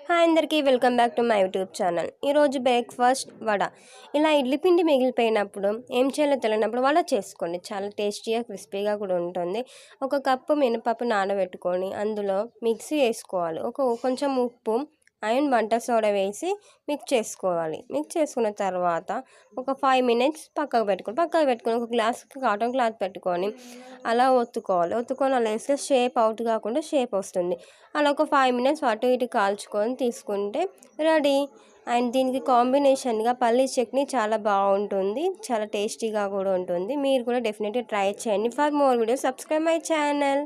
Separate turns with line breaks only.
Hi అందరికీ welcome back to my YouTube channel. ఈరోజు breakfast vada. ఇలా ఇడ్లీ పిండి మిగిలిపోయినప్పుడు ఏం చేయాలో తెలియనప్పుడు వడ చేసుకోండి. చాలా టేస్టీగా క్రిస్పీగా కూడా ఉంటుంది. ఒక కప్పు మినపప్పు నానబెట్టుకొని అందులో మిక్సీ వేసుకోవాలి. కొంచెం ఉప్పు అండ్ వంట సోడా వేసి మిక్స్ చేసుకోవాలి. మిక్స్ చేసుకున్న తర్వాత ఒక 5 మినిట్స్ పక్కకు పెట్టుకొని ఒక గ్లాస్ కాటన్ క్లాత్ పెట్టుకొని అలా ఒత్తుకొని అలా వేస్తే షేప్ అవుట్ కాకుండా షేప్ వస్తుంది. అలా ఒక 5 మినిట్స్ అటు ఇటు కాల్చుకొని తీసుకుంటే రెడీ. అండ్ దీనికి కాంబినేషన్గా పల్లీ చట్నీ చాలా బాగుంటుంది, చాలా టేస్టీగా కూడా ఉంటుంది. మీరు కూడా డెఫినెట్గా ట్రై చేయండి. For more videos subscribe my channel.